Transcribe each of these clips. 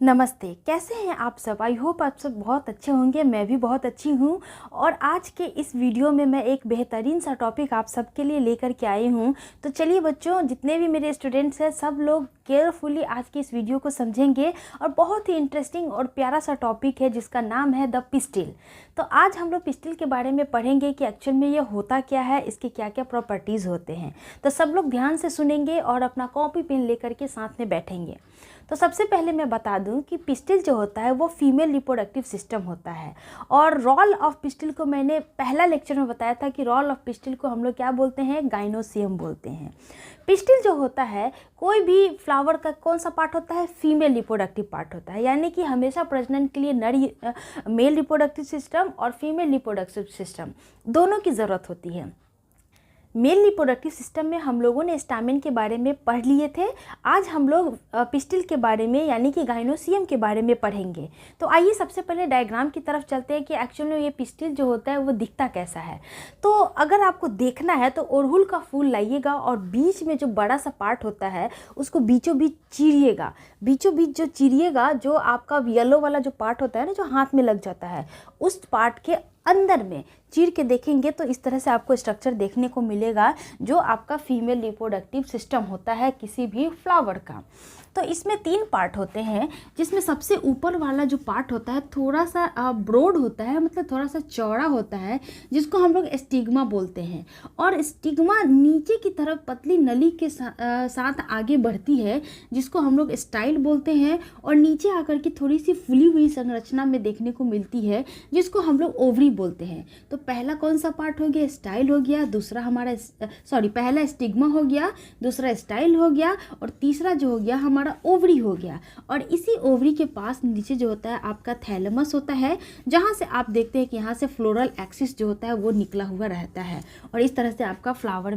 नमस्ते, कैसे हैं आप सब? आई होप आप सब बहुत अच्छे होंगे। मैं भी बहुत अच्छी हूँ। और आज के इस वीडियो में मैं एक बेहतरीन सा टॉपिक आप सबके लिए लेकर के आई हूँ। तो चलिए बच्चों, जितने भी मेरे स्टूडेंट्स हैं सब लोग केयरफुली आज की इस वीडियो को समझेंगे। और बहुत ही इंटरेस्टिंग और प्यारा सा टॉपिक है जिसका नाम है द पिस्टिल। तो आज हम लोग पिस्टिल के बारे में पढ़ेंगे कि एक्चुअल में ये होता क्या है, इसके क्या क्या प्रॉपर्टीज़ होते हैं। तो सब लोग ध्यान से सुनेंगे और अपना कॉपी पेन लेकर के साथ में बैठेंगे। तो सबसे पहले मैं बता दूं कि पिस्टिल जो होता है वो फीमेल रिप्रोडक्टिव सिस्टम होता है। और रोल ऑफ पिस्टिल को मैंने पहला लेक्चर में बताया था कि रोल ऑफ पिस्टिल को हम लोग क्या बोलते हैं, गाइनोसियम बोलते हैं। पिस्टिल जो होता है, कोई भी फ्लावर का कौन सा पार्ट होता है, फीमेल रिप्रोडक्टिव पार्ट होता है। यानी कि हमेशा प्रजनन के लिए मेल रिप्रोडक्टिव सिस्टम और फीमेल रिप्रोडक्टिव सिस्टम दोनों की ज़रूरत होती है। मेल रिप्रोडक्टिव सिस्टम में हम लोगों ने स्टामेन के बारे में पढ़ लिए थे। आज हम लोग पिस्टिल के बारे में यानी कि गाइनोसियम के बारे में पढ़ेंगे। तो आइए सबसे पहले डायग्राम की तरफ चलते हैं कि एक्चुअल में ये पिस्टिल जो होता है वो दिखता कैसा है। तो अगर आपको देखना है तो अड़हुल का फूल लाइएगा और बीच में जो बड़ा सा पार्ट होता है उसको बीचों बीच चीरिएगा। बीचों बीच जो चीरिएगा, जो आपका येलो वाला जो पार्ट होता है ना, जो हाथ में लग जाता है, उस पार्ट के अंदर में चीर के देखेंगे तो इस तरह से आपको स्ट्रक्चर देखने को मिलेगा जो आपका फीमेल रिप्रोडक्टिव सिस्टम होता है किसी भी फ्लावर का। तो इसमें 3 पार्ट होते हैं, जिसमें सबसे ऊपर वाला जो पार्ट होता है थोड़ा सा ब्रॉड होता है, मतलब थोड़ा सा चौड़ा होता है, जिसको हम लोग स्टिग्मा बोलते हैं। और स्टिग्मा नीचे की तरफ पतली नली के साथ आगे बढ़ती है, जिसको हम लोग स्टाइल बोलते हैं। और नीचे आकर के थोड़ी सी फूली हुई संरचना में देखने को मिलती है, जिसको हम लोग ओवरी बोलते हैं। तो पहला कौन सा पार्ट हो गया, स्टाइल हो गया। दूसरा पहला स्टिग्मा हो गया, दूसरा स्टाइल हो गया, और तीसरा जो हो गया हमारा ओवरी हो गया। और इसी ओवरी के पास नीचे जो होता है आपका थैलेमस होता है, जहाँ से आप देखते हैं कि यहाँ से फ्लोरल एक्सिस जो होता है वो निकला हुआ रहता है। और इस तरह से आपका फ्लावर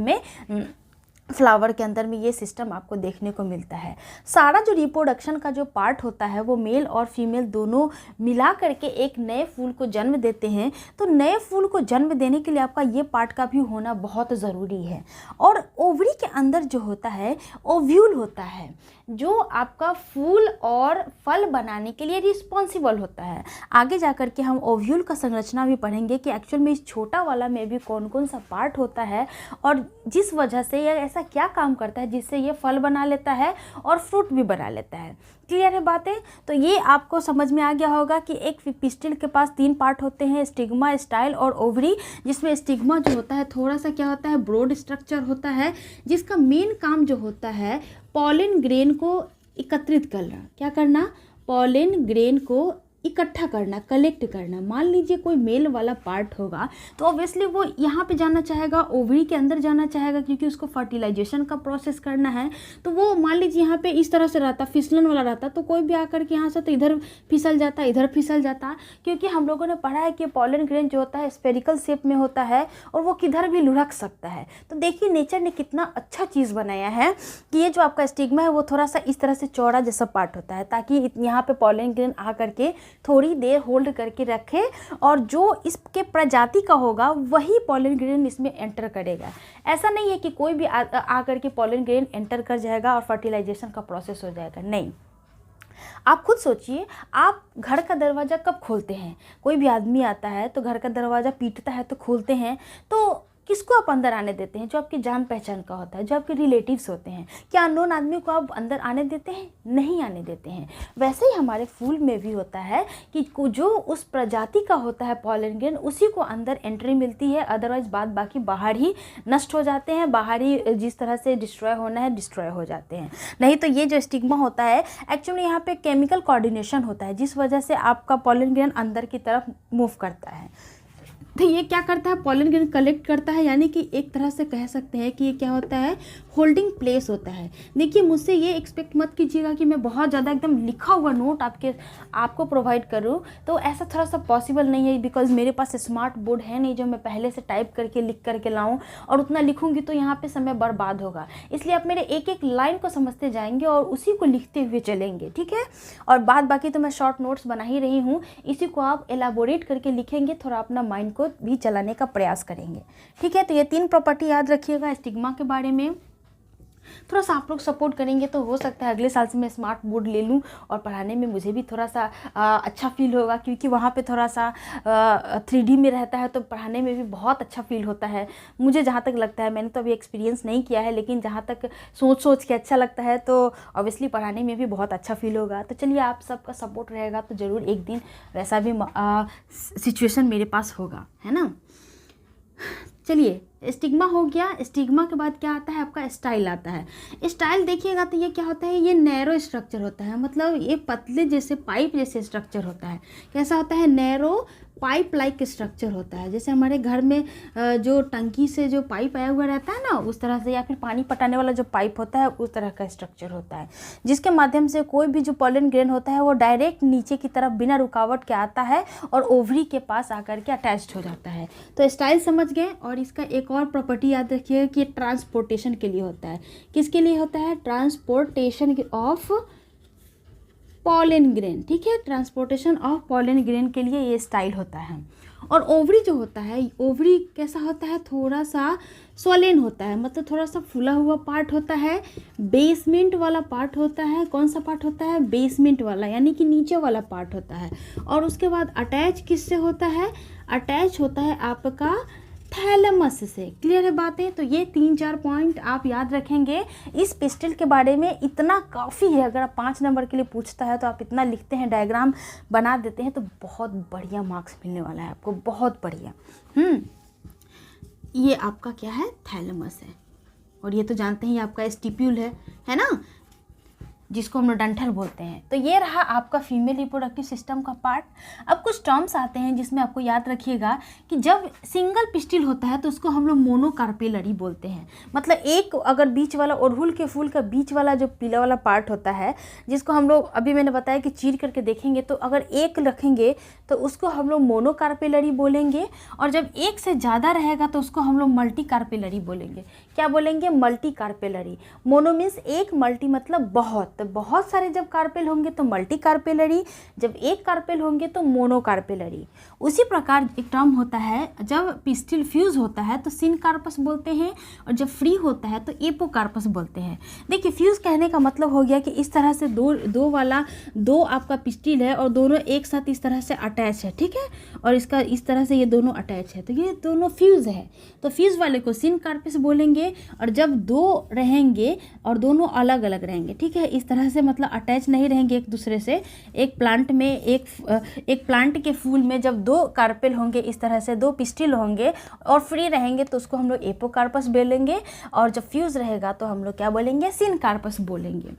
के अंदर में ये सिस्टम आपको देखने को मिलता है। सारा जो रिप्रोडक्शन का जो पार्ट होता है वो मेल और फीमेल दोनों मिला करके एक नए फूल को जन्म देते हैं। तो नए फूल को जन्म देने के लिए आपका ये पार्ट का भी होना बहुत ज़रूरी है। और ओवरी के अंदर जो होता है ओव्यूल होता है, जो आपका फूल और फल बनाने के लिए रिस्पॉन्सिबल होता है। आगे जाकर के हम ओव्यूल का संरचना भी पढ़ेंगे कि एक्चुअल में इस छोटा वाला में भी कौन कौन सा पार्ट होता है और जिस वजह से यह ऐसा क्या काम करता है जिससे ये फल बना लेता है और फ्रूट भी बना लेता है। क्लियर है बातें? तो ये आपको समझ में आ गया होगा कि एक पिस्टिल के पास 3 पार्ट होते हैं, स्टिग्मा, स्टाइल और ओवरी। जिसमें स्टिग्मा जो होता है थोड़ा सा क्या होता है, ब्रॉड स्ट्रक्चर होता है, जिसका मेन काम जो होता है पॉलन ग्रेन को एकत्रित करना। क्या करना? पॉलन ग्रेन को इकट्ठा करना, कलेक्ट करना। मान लीजिए कोई मेल वाला पार्ट होगा तो ऑब्वियसली वो यहाँ पे जाना चाहेगा, ओवरी के अंदर जाना चाहेगा, क्योंकि उसको फर्टिलाइजेशन का प्रोसेस करना है। तो वो मान लीजिए यहाँ पे इस तरह से रहता, फिसलन वाला रहता, तो कोई भी आकर के यहाँ से तो इधर फिसल जाता, इधर फिसल जाता। क्योंकि हम लोगों ने पढ़ा है कि पॉलन ग्रेन जो होता है स्पेरिकल शेप में होता है और वो किधर भी लुढ़क सकता है। तो देखिए नेचर ने कितना अच्छा चीज़ बनाया है कि ये जो आपका स्टिग्मा है वो थोड़ा सा इस तरह से चौड़ा जैसा पार्ट होता है, ताकि यहाँ पे पॉलन ग्रेन आकर के थोड़ी देर होल्ड करके रखे और जो इसके प्रजाति का होगा वही पॉलन ग्रेन इसमें एंटर करेगा। ऐसा नहीं है कि कोई भी आकर के पॉलन ग्रेन एंटर कर जाएगा और फर्टिलाइजेशन का प्रोसेस हो जाएगा, नहीं। आप खुद सोचिए, आप घर का दरवाज़ा कब खोलते हैं? कोई भी आदमी आता है तो घर का दरवाज़ा पीटता है तो खोलते हैं, तो किसको आप अंदर आने देते हैं? जो आपकी जान पहचान का होता है, जो आपके रिलेटिव्स होते हैं। क्या अननोन आदमी को आप अंदर आने देते हैं? नहीं आने देते हैं। वैसे ही हमारे फूल में भी होता है कि जो उस प्रजाति का होता है पॉलन ग्रेन, उसी को अंदर एंट्री मिलती है। अदरवाइज बाद बाकी बाहर ही नष्ट हो जाते हैं, बाहर ही जिस तरह से डिस्ट्रॉय होना है डिस्ट्रॉय हो जाते हैं। नहीं तो ये जो स्टिग्मा होता है एक्चुअली यहाँ पे केमिकल कोऑर्डिनेशन होता है, जिस वजह से आपका पॉलन ग्रेन अंदर की तरफ मूव करता है। तो ये क्या करता है, पॉलन ग्रेन कलेक्ट करता है, यानी कि एक तरह से कह सकते हैं कि ये क्या होता है, होल्डिंग प्लेस होता है। देखिए मुझसे ये एक्सपेक्ट मत कीजिएगा कि मैं बहुत ज़्यादा एकदम लिखा हुआ नोट आपको प्रोवाइड करूँ, तो ऐसा थोड़ा सा पॉसिबल नहीं है, बिकॉज मेरे पास स्मार्ट बोर्ड है नहीं जो मैं पहले से टाइप करके लिख करके लाऊँ, और उतना लिखूँगी तो यहाँ पे समय बर्बाद होगा। इसलिए आप मेरे एक एक लाइन को समझते जाएंगे और उसी को लिखते हुए चलेंगे, ठीक है। और बाद बाकी तो मैं शॉर्ट नोट्स बना ही रही हूँ, इसी को आप एलाबोरेट करके लिखेंगे, थोड़ा अपना माइंड को भी चलाने का प्रयास करेंगे, ठीक है। तो ये 3 प्रॉपर्टी याद रखिएगा स्टिग्मा के बारे में। थोड़ा सा आप लोग सपोर्ट करेंगे तो हो सकता है अगले साल से मैं स्मार्ट बोर्ड ले लूँ और पढ़ाने में मुझे भी थोड़ा सा अच्छा फील होगा, क्योंकि वहाँ पे थोड़ा सा 3D में रहता है तो पढ़ाने में भी बहुत अच्छा फील होता है मुझे जहाँ तक लगता है। मैंने तो अभी एक्सपीरियंस नहीं किया है, लेकिन जहाँ तक सोच के अच्छा लगता है तो ऑब्वियसली पढ़ाने में भी बहुत अच्छा फील होगा। तो चलिए, आप सबका सपोर्ट रहेगा तो ज़रूर एक दिन वैसा भी सिचुएशन मेरे पास होगा, है ना। चलिए, स्टिग्मा हो गया। स्टिग्मा के बाद क्या आता है, आपका स्टाइल आता है। स्टाइल देखिएगा तो ये क्या होता है, ये नैरो स्ट्रक्चर होता है, मतलब ये पतले जैसे पाइप जैसे स्ट्रक्चर होता है। कैसा होता है, नैरो पाइप लाइक स्ट्रक्चर होता है। जैसे हमारे घर में जो टंकी से जो पाइप आया हुआ रहता है ना, उस तरह से, या फिर पानी पटाने वाला जो पाइप होता है उस तरह का स्ट्रक्चर होता है, जिसके माध्यम से कोई भी जो पॉलन ग्रेन होता है वो डायरेक्ट नीचे की तरफ बिना रुकावट के आता है और ओवरी के पास आकर के अटैच्ड हो जाता है। तो स्टाइल समझ गए। और इसका एक और प्रॉपर्टी याद रखिएगा कि ट्रांसपोर्टेशन के लिए होता है। किसके लिए होता है, ट्रांसपोर्टेशन ऑफ पॉलन ग्रेन, ठीक है, ट्रांसपोर्टेशन ऑफ पॉलन ग्रेन के लिए ये स्टाइल होता है। और ओवरी जो होता है, ओवरी कैसा होता है, थोड़ा सा स्वलेन होता है, मतलब थोड़ा सा फूला हुआ पार्ट होता है, बेसमेंट वाला पार्ट होता है। कौन सा पार्ट होता है, बेसमेंट वाला, यानी कि नीचे वाला पार्ट होता है। और उसके बाद अटैच किससे होता है, अटैच होता है आपका थैलेमस से। क्लियर है बातें। तो ये 3-4 पॉइंट आप याद रखेंगे। इस पिस्टल के बारे में इतना काफ़ी है। अगर आप 5 नंबर के लिए पूछता है तो आप इतना लिखते हैं, डायग्राम बना देते हैं, तो बहुत बढ़िया मार्क्स मिलने वाला है आपको, बहुत बढ़िया। ये आपका क्या है, थैलेमस है। और ये तो जानते हैं, ये आपका स्टिप्यूल है ना, जिसको हम लोग डंठल बोलते हैं। तो ये रहा आपका फीमेल रिप्रोडक्टिव सिस्टम का पार्ट। अब कुछ टर्म्स आते हैं जिसमें आपको याद रखिएगा कि जब सिंगल पिस्टिल होता है तो उसको हम लोग मोनोकार्पेलरी बोलते हैं। मतलब एक अगर बीच वाला, अड़हुल के फूल का बीच वाला जो पीला वाला पार्ट होता है, जिसको हम लोग अभी मैंने बताया कि चीर करके देखेंगे तो अगर एक रखेंगे तो उसको हम लोग मोनोकार्पेलरी बोलेंगे, और जब एक से ज़्यादा रहेगा तो उसको हम लोग मल्टीकार्पेलरी बोलेंगे। क्या बोलेंगे, मल्टीकार्पेलरी। मोनो मीन्स एक, मल्टी मतलब बहुत। तो बहुत सारे जब कार्पेल होंगे तो मल्टी कार्पेलरी, जब एक कार्पेल होंगे तो मोनो कार्पेलरी। उसी प्रकार एक टर्म होता है, जब पिस्टिल फ्यूज होता है तो सिनकार्पस बोलते हैं, और जब फ्री होता है तो एपोकार्पस बोलते हैं। देखिए, फ्यूज कहने का मतलब हो गया कि इस तरह से दो आपका पिस्टिल है और दोनों एक साथ इस तरह से अटैच है, ठीक है, और इसका इस तरह से ये दोनों अटैच है, तो ये दोनों फ्यूज है। तो फ्यूज वाले को सिनकार्पस बोलेंगे। और जब दो रहेंगे और दोनों अलग अलग रहेंगे, ठीक है, इस तरह से, मतलब अटैच नहीं रहेंगे एक दूसरे से, एक प्लांट में एक प्लांट के फूल में जब दो कार्पेल होंगे, इस तरह से दो पिस्टिल होंगे और फ्री रहेंगे तो उसको हम लोग एपोकार्पस बोलेंगे, और जब फ्यूज रहेगा तो हम लोग क्या बोलेंगे, सिनकार्पस बोलेंगे।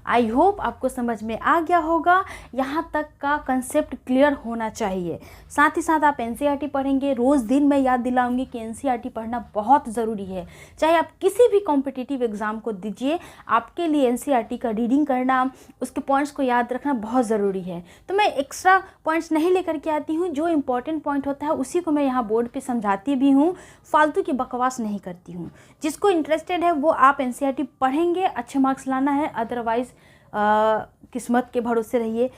आई होप आपको समझ में आ गया होगा। यहाँ तक का कंसेप्ट क्लियर होना चाहिए। साथ ही साथ आप एनसीईआरटी पढ़ेंगे। रोज़ दिन मैं याद दिलाऊंगी कि एनसीईआरटी पढ़ना बहुत ज़रूरी है। चाहे आप किसी भी कॉम्पिटिटिव एग्ज़ाम को दीजिए, आपके लिए एनसीईआरटी का रीडिंग करना, उसके पॉइंट्स को याद रखना बहुत ज़रूरी है। तो मैं एक्स्ट्रा पॉइंट्स नहीं लेकर के आती हूँ, जो इंपॉर्टेंट पॉइंट होता है उसी को मैं यहाँ बोर्ड पर समझाती भी हूँ, फालतू की बकवास नहीं करती हूँ। जिसको इंटरेस्टेड है वो आप एनसीईआरटी पढ़ेंगे, अच्छे मार्क्स लाना है, अदरवाइज़ किस्मत के भरोसे रहिए।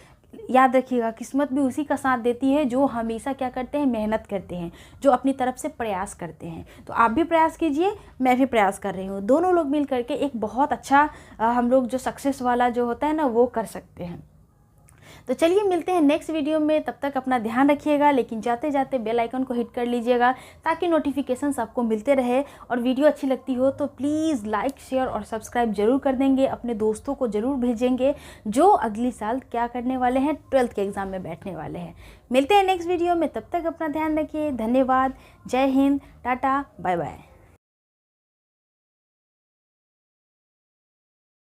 याद रखिएगा, किस्मत भी उसी का साथ देती है जो हमेशा क्या करते हैं, मेहनत करते हैं, जो अपनी तरफ से प्रयास करते हैं। तो आप भी प्रयास कीजिए, मैं भी प्रयास कर रही हूँ। दोनों लोग मिल करके एक बहुत अच्छा हम लोग जो सक्सेस वाला जो होता है ना, वो कर सकते हैं। तो चलिए, मिलते हैं नेक्स्ट वीडियो में। तब तक अपना ध्यान रखिएगा, लेकिन जाते जाते बेल आइकन को हिट कर लीजिएगा ताकि नोटिफिकेशंस आपको मिलते रहे। और वीडियो अच्छी लगती हो तो प्लीज़ लाइक, शेयर और सब्सक्राइब जरूर कर देंगे। अपने दोस्तों को ज़रूर भेजेंगे जो अगली साल क्या करने वाले हैं, 12th के एग्ज़ाम में बैठने वाले हैं। मिलते हैं नेक्स्ट वीडियो में, तब तक अपना ध्यान रखिए। धन्यवाद। जय हिंद, टाटा, बाय बाय।